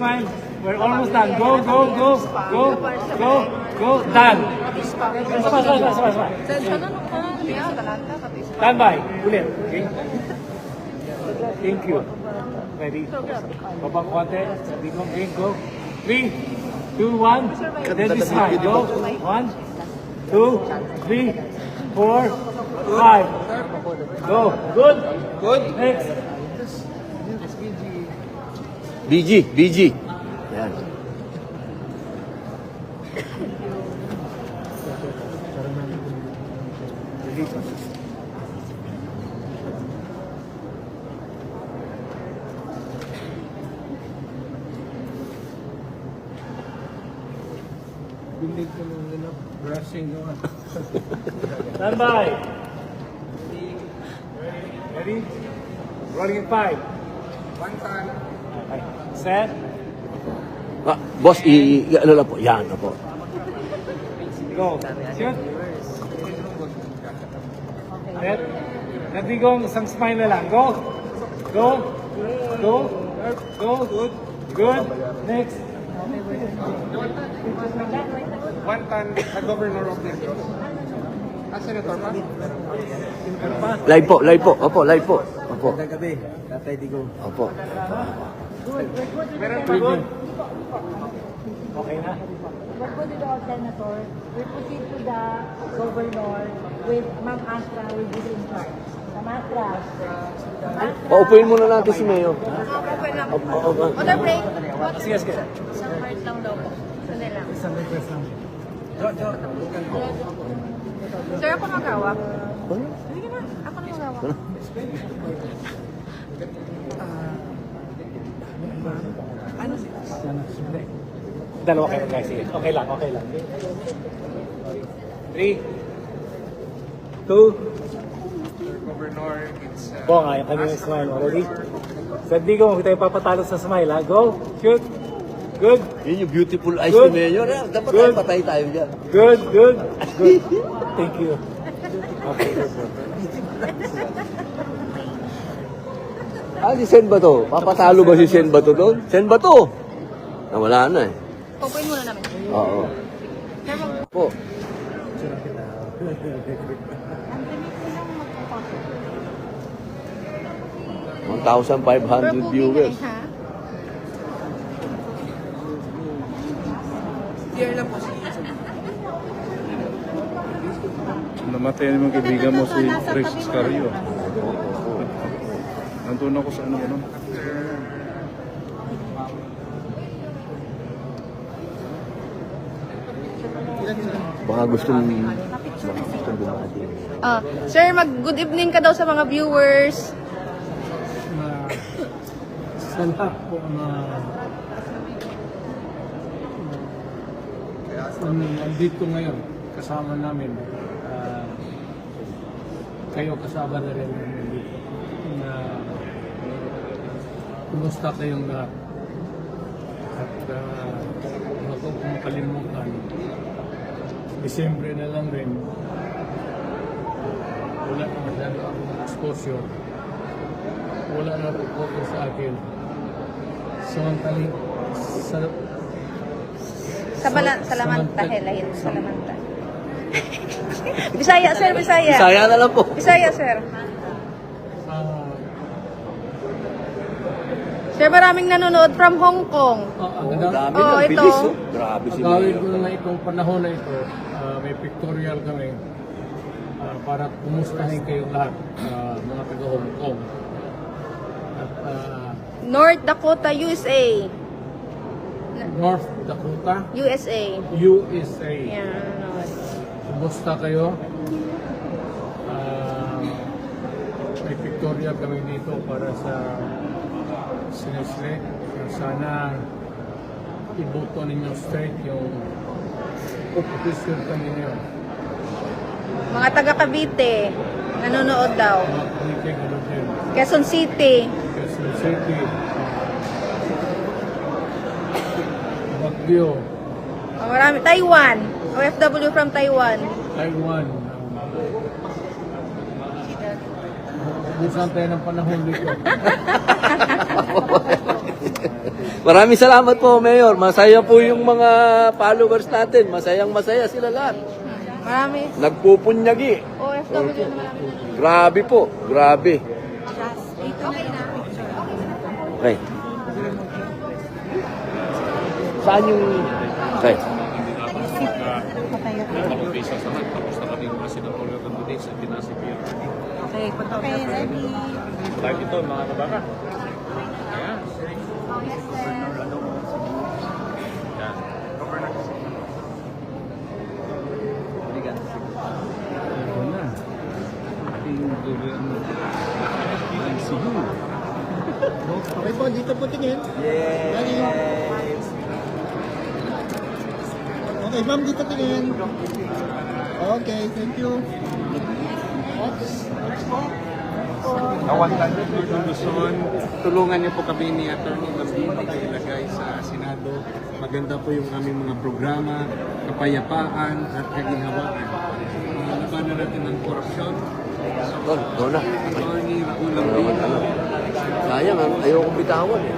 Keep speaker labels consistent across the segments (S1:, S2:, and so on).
S1: smile. We're almost done. Go, go, go, go, go, go. Done. Smile. Stand by. Ulit. Okay? Thank you. Ready? Babang konti. Sabi ko, okay, go. 3, 2, 1. Then you smile. Go. 1, 2, 3, 4, 5. Go. Good. Good. Next.
S2: BG. Yan.
S3: Bilig ko nung brushing naman.
S1: Stand by. Ready? Rolling in 5.
S3: One time.
S1: Okay. Set.
S2: Ah, boss, ano lang po. Yan na po.
S1: Go. Shoot. Set. Natigong isang smile na lang. Go. Go. Go. Go. Good. Good. Next.
S3: One time, governor of Negros. Senator pa?
S2: Live po. Opo, live po. Opo.
S3: Gabi, Tatay Digong.
S2: Opo.
S1: Meron pa good. Okay na.
S4: We'll go to the senator. We proceed to the governor with Ma'am Astra will be in charge. Ma'am Astra.
S2: Paupuin muna natin si Mayo.
S4: Okay lang.
S2: Opo.
S4: Order break.
S1: Sige, sige.
S4: Isang heart lang daw po. Sandali lang.
S1: Isang request lang.
S4: Sir, ako magawak. Sige na. Ako na magawak.
S1: Dalawa kayo guys. Sige. Okay lang. 3, 2,
S3: Governor, it's...
S1: Bong, yung kanyang smile. Ready? Sabi ko, kung tayo papatalo sa smile, ha? Go. Shoot. Good.
S2: Yun yung beautiful eyes
S1: Good.
S2: ni Mayor. Dapat
S1: Good.
S2: tayo patay tayo dyan.
S1: Good. Thank you. Okay.
S2: Si Sen ba to? Papatalo ba si Sen ba to doon? Sen ba to? Wala na eh.
S4: Pupuin muna namin.
S2: Oo.
S4: Sir,
S2: Po.
S4: mag-500
S2: 1,500 viewers.
S5: Namatay na mga kaibigan mo si Rex Cario. Nandun ako sa ano.
S2: Baka gustong bumati.
S4: Sir, good evening ka daw sa mga viewers.
S3: Sa lahat po na nandito ngayon, kasama namin, kayo kasama na rin nandito, na kumusta kayong lahat. At huwag kong makalimutan, Disyembre na lang rin, wala na masyado akong exposure, wala na focus sa akin. Samantaling
S4: Salamanta, helahin. Salamanta. Bisaya, sir, Bisaya.
S2: Bisaya na lang po.
S4: Bisaya, sir. Sir, maraming nanonood from Hong Kong.
S2: Dami na,
S4: ito.
S2: bilis oh. Grabe si
S3: Gawin ko
S2: Mayor.
S3: na itong panahon na ito, may pictorial kami para kumustahin kayong lahat, mga taga Hong Kong. At
S4: North Dakota, USA.
S3: North Dakota,
S4: USA.
S3: USA.
S4: Yan.
S3: Kumusta kayo? May pictorial kami dito para sa sinesle. Sana iboto ninyo straight yung opposition kami ngayon.
S4: Mga taga Cavite, nanonood daw.
S3: Mga politik, ano din.
S4: Quezon City.
S3: Quezon City. Baguio.
S4: Marami. Taiwan. OFW from Taiwan.
S3: Taiwan. Busan tayo ng panahon dito.
S2: Maraming salamat po, Mayor. Masaya po yung mga followers natin. Masayang-masaya sila lahat.
S4: Marami.
S2: Nagpupunyagi.
S4: OFW na marami.
S2: Grabe po. Grabe.
S4: Okay na.
S2: Okay. Saan yung... Okay.
S5: Kapag-visa sa lahat, tapos na kami mga senatorial candidates at dinasipir.
S4: Okay, punta okay, ready.
S5: Dahil ito, mga kabaka.
S6: Okay po, dito po tingin. Ready? Okay, ma'am, dito tingin. Okay, thank you.
S3: Kawantan Luzon, tulungan niyo po kami ni Atty. Lambino na ilagay sa Senado. Maganda po yung aming mga programa, kapayapaan at kaginhawaan. Labanan natin ang korupsyon.
S2: Doon na.
S3: Atty. Raul Lambino.
S2: Sayang, ayoko bitawan eh.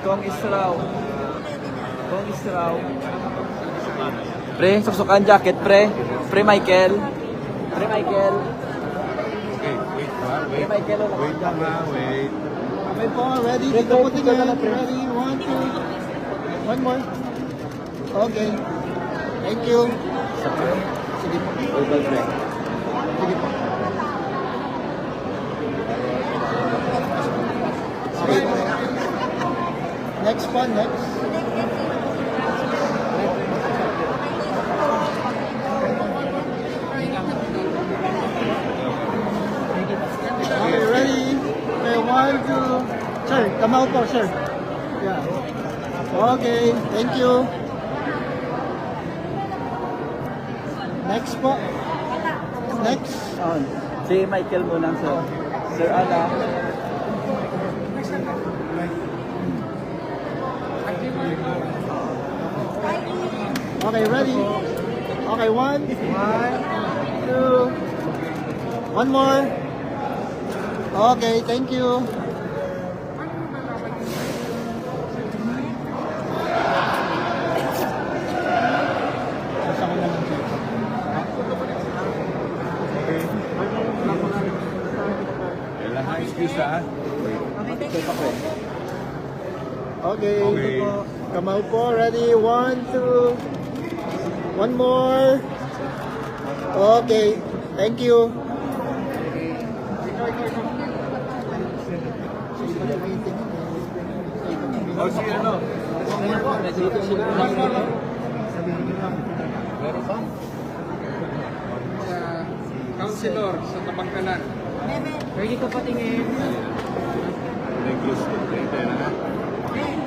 S7: Kong Israw. Kong Israw. Pre, suksukan jacket, pre. Pre Michael. Pre Michael.
S3: Okay, wait pa,
S7: Pre
S3: wait.
S7: Michael.
S3: Wait pa nga, wait.
S6: Okay po, ready? Dito po tingin. Ready? 1, 2. One more. Okay. Thank you. Sige po. Sige po. Okay. Next one, next. Okay, ready? Okay, 1, 2. Sir, come out po, sir. Yeah. Okay, thank you. Next po. Next.
S7: Si Michael muna, sir. Sir Ana.
S6: Okay, ready? Okay, 1, 2. One more. Okay, thank you.
S3: Kailangan excuse ha.
S6: Okay. Come out po. Ready? 1, 2. One more. Okay. Thank you.
S3: O si ano? Councilor sa Tabangkalan.
S4: Ready ko patingin.
S5: Negros ko, tayo na ha. Okay.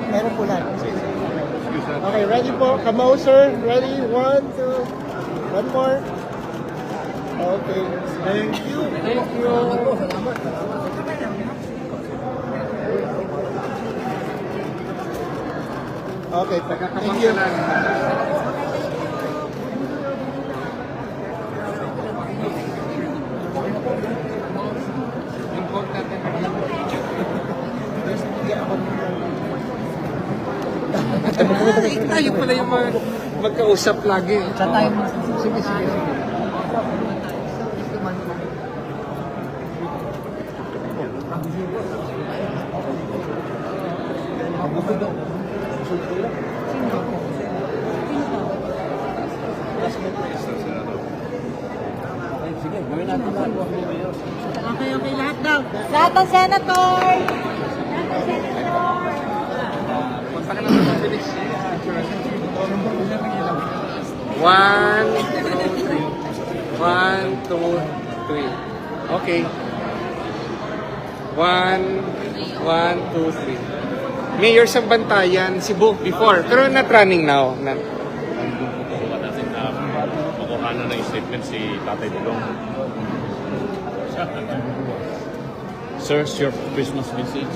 S6: Meron po lahat.
S5: Excuse ha.
S6: Okay, ready po. Come out, sir. Ready? 1, 2. One more. Okay. Thank you. Thank you. Okay, thank you.
S3: Tayo pala yung magkausap lagi.
S6: Sige, sige.
S2: Sige, gawin natin lahat.
S4: Okay, okay, lahat daw. Lahat ng senator! Lahat ng senator!
S3: Punta ka naman mabilis. 1, 2, 3. Okay. 1, 1, 2, 3. Mayor sa Bantayan, Cebu, before. Pero not running now. Not.
S5: Kukuha natin na makuha na ng statement si Tatay Dilong. Sir, your Christmas message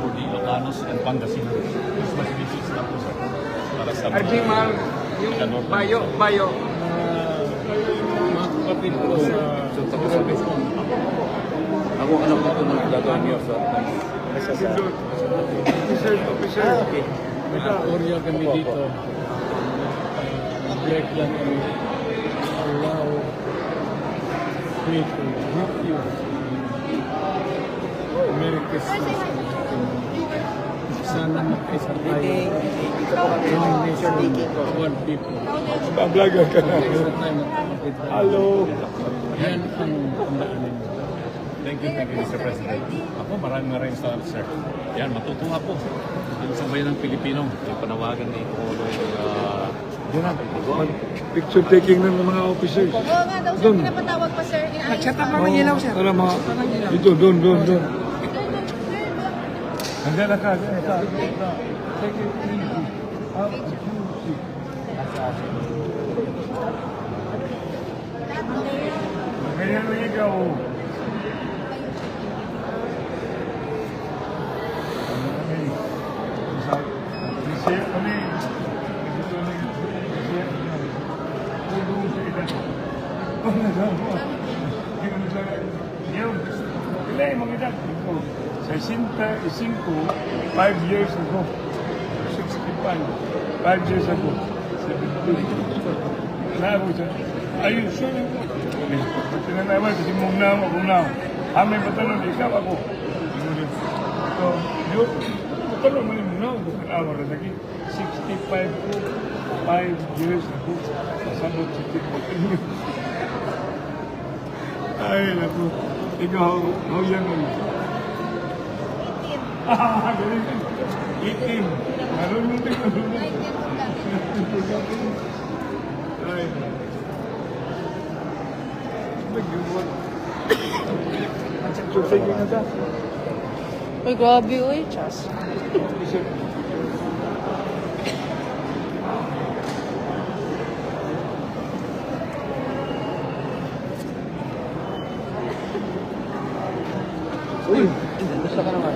S5: for the Ilocanos and Pangasinan. Christmas message na po, sir. Para sa mga...
S3: Arjimar, yung bayo.
S1: Mga kapatid ko sa
S2: Ako alam ko kung anong gagawin niyo sa
S1: Orya kami dito. Break lang kami. Allow me to greet you. Merry Christmas. Sana mag-isa tayo. One nation, one people. Bablagan ka na. Hello. Yan ang tandaan.
S5: Thank you, Mr. President. Ako, maraming salamat, sir. Yan, matutuwa po. Ang sambayan ng Pilipino, yung panawagan ni Pangulong
S1: Picture taking ng mga officers.
S4: Oo nga daw, sir, pinapatawag pa, sir.
S6: Nag-chat up naman ilaw, sir.
S1: Para mga, dito, doon. Hanggang na ka. Take it easy. Ganyan lang ikaw. Share kami. Dito na share. Tulong sa ilan. Yung, ilan yung mga edad? 65, 5 years ago. 65, 5 years ago. 70. Nabo siya. Ayun, sure. Tinanawal kasi mong now. Amay patanong, ikaw ako. So, yun. Patanong mo yung now. Bukan awar na lagi. 65 ko, 5 years ago. Sabot sa tikot. Ay, naku. Ikaw, how young are you? Galing. 18. Marunong din. Ay. Nag-iwan. Sige na ta.
S8: Uy, grabe, uy, Chas.
S2: Uy, basta ka naman.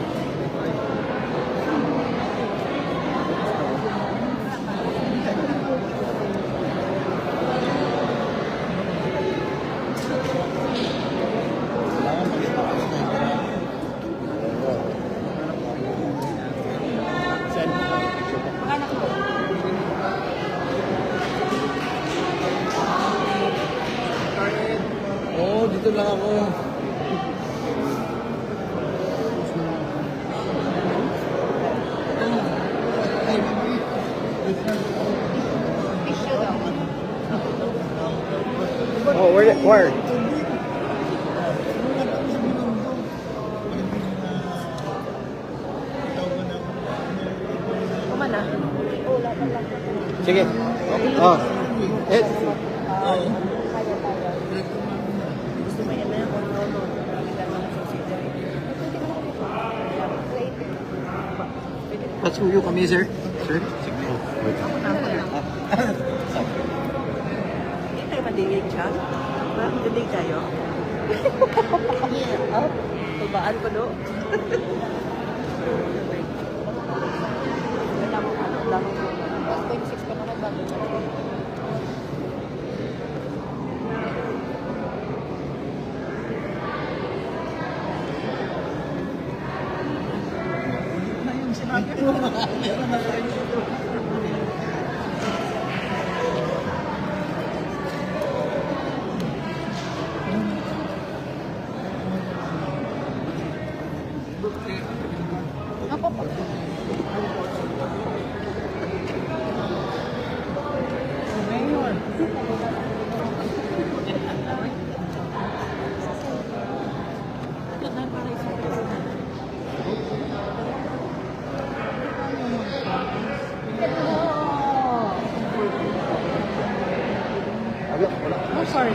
S2: Oo, dito lang ako.
S6: Oh, where?
S8: Kumana.
S6: Sige. Oh. Pasuyo kami, sir. Sir?
S8: Hindi tayo madilig, Chas. Madilig tayo. Tulbaan ko, no? Wala mo. 1.6 pa naman bago. Oh, sorry.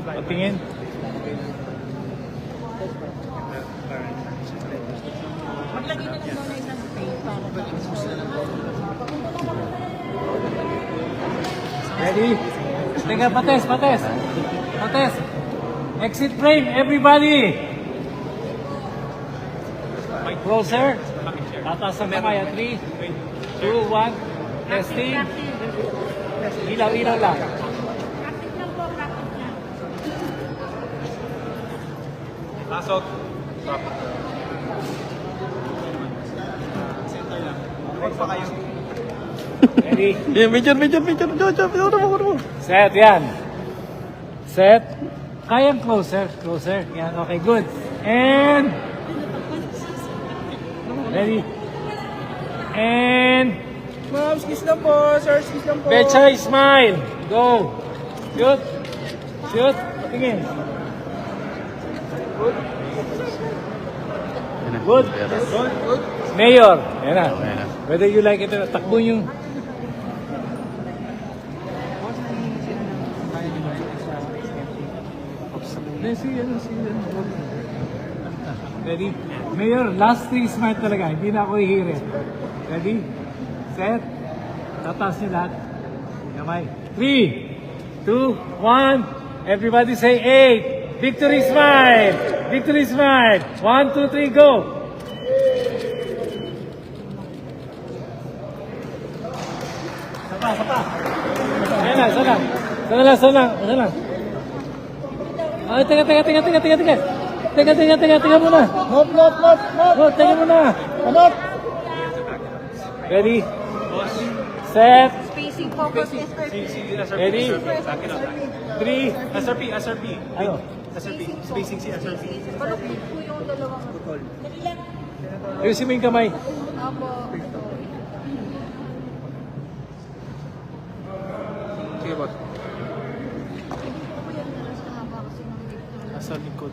S1: Patingin.
S4: Maglagay na lang daw na isang tape para
S1: Ready? Teka, pates. Exit frame, everybody! Closer. Tataas ang kamay. 3, 2, 1. Testing. Ilaw lang.
S4: practice lang po, practice lang.
S3: Pasok.
S1: Ready?
S2: Picture.
S1: Set, yan. Set. Kayang closer. Yan, okay, good. And... Ready? And...
S6: Ma'am, skis lang po, sir, skis lang po.
S1: Pecha, smile. Go. Shoot. Tingin. Good. Mayor. Yan na. Whether you like it or not, takbo yung... Ready? Mayor, last 3 smart talaga. Hindi na ako hihirit. Ready? Set. Tataas niyo lahat. Kamay. 3, 2, 1. Everybody say 8. Victory smile. 1, 2, 3, go. Sapa. Ayan na, sana lang. Ay, teka muna.
S6: Hop.
S1: Oh, teka muna.
S6: Hanap.
S1: Ready? Set.
S4: Spacing, focus,
S1: Ready? 3.
S3: SRP.
S1: Ano?
S3: Spacing si SRP.
S4: Palapit po yung dalawang. Dali lang.
S1: Ayusin mo yung kamay.
S4: Apo.
S3: Sige, boss.
S1: Nasa likod.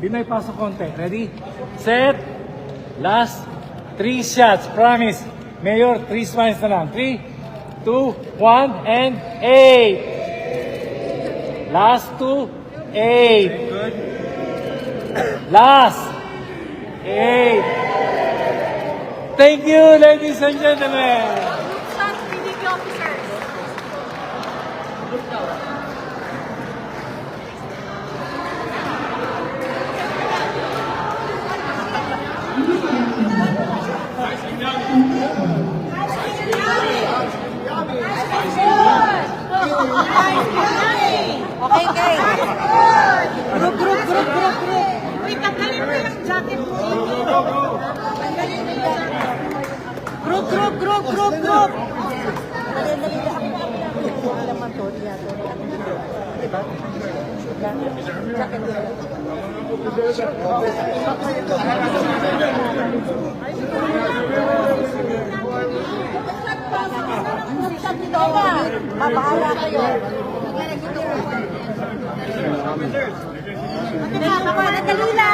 S1: Binay pasok konti. Ready? Set. Last 3 shots. Promise. Mayor, 3 smiles na lang. 3, 2, 1, and 8. Last 2, 8. Last 8. Thank you, ladies and gentlemen.
S4: Stop, PDP officers. Okay, guys. Group. Wait, tanggalin mo yung jacket mo. Tanggalin mo yung jacket. Group. Dali. Ako naman to. Diba? Jacket mo. Mabahala kayo. Dali lang.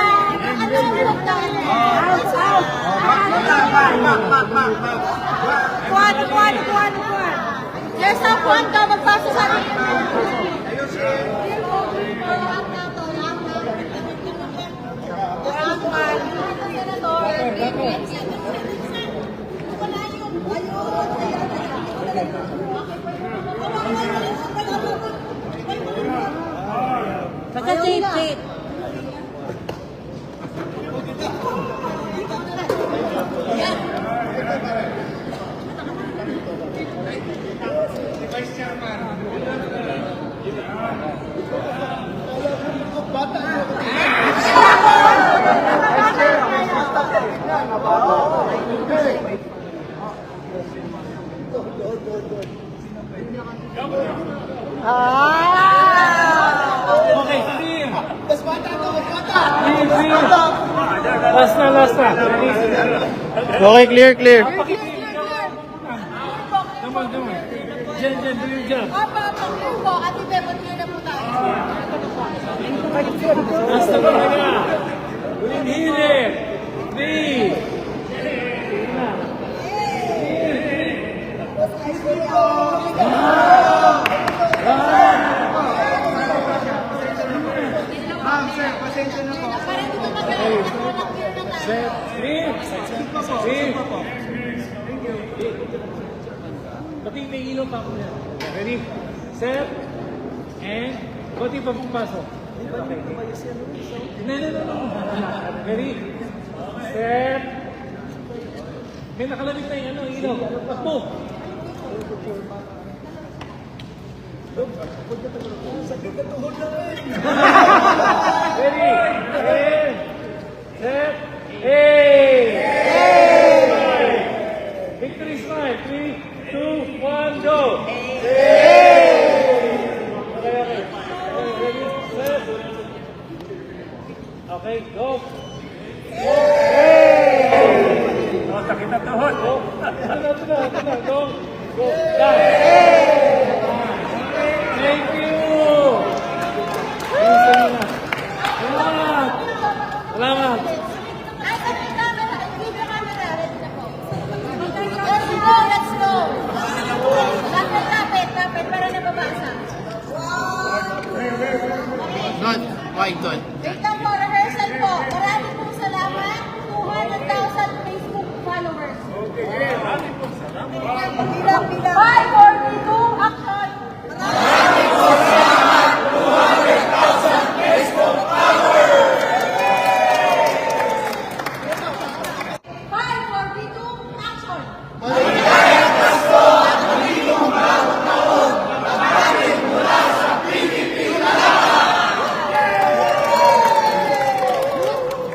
S4: Kuwan. There's someone ka magpasa sa akin. Pagka-tape.
S1: Okay, clear. Last na.
S2: Okay, clear.
S1: naman. Diyan, doon dyan.
S4: Opo, po. Ate Bebon, clear na po tayo.
S1: Basta mo na nga. Uling hilir. 3.
S4: Para dito magaling na po, clear na tayo.
S1: Set. 3. Pati may ilaw pa ako yan. Ready? Set. And, konti pa pupasok. Okay. No. Ready? Set. May nakalamit na yung ilaw. Takbo. Ready? Set. Hey! Victory smile. 3, 2, 1, go! Okay. Ready? Set. Okay, go! Oh, sakit na tuhod. Go! Ito na. Go! Thank you! Salamat!
S4: Ay, sa camera. Video camera. Ready na po. Let's go. Lapit. Para nababasa.
S6: Good. Why good?
S4: Wait lang po, rehearsal po. Maraming pong salamat. 200,000 Facebook followers. Bilang. 5, 4, 3, 2, action! 5, 4, 3, 2, action!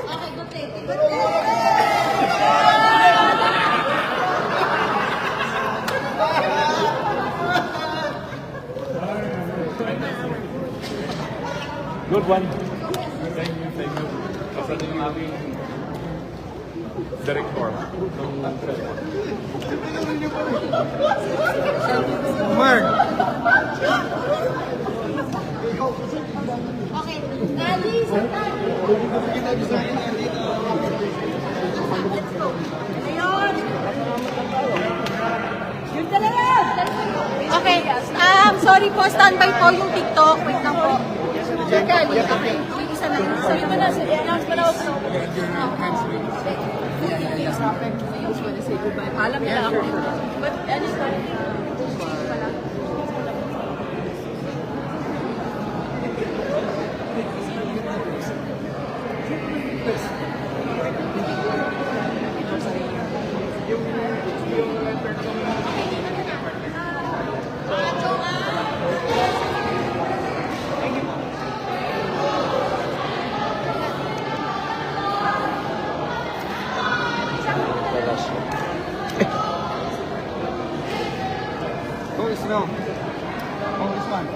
S4: Okay, good take.
S1: Good one.
S5: Thank you. Kasi din yung aming director ng
S6: Mark.
S4: Okay, Alice, ayun. Yun talaga. Okay, sorry po, standby po yung TikTok. Wait lang po. Teka, okay. Yung isa na. Sabi mo na, announce mo na ako. Alam nila ako. But, ano is
S6: Go slow. Oh, this one.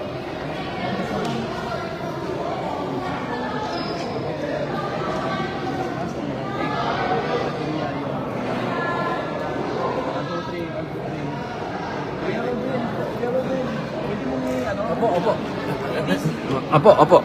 S2: Opo.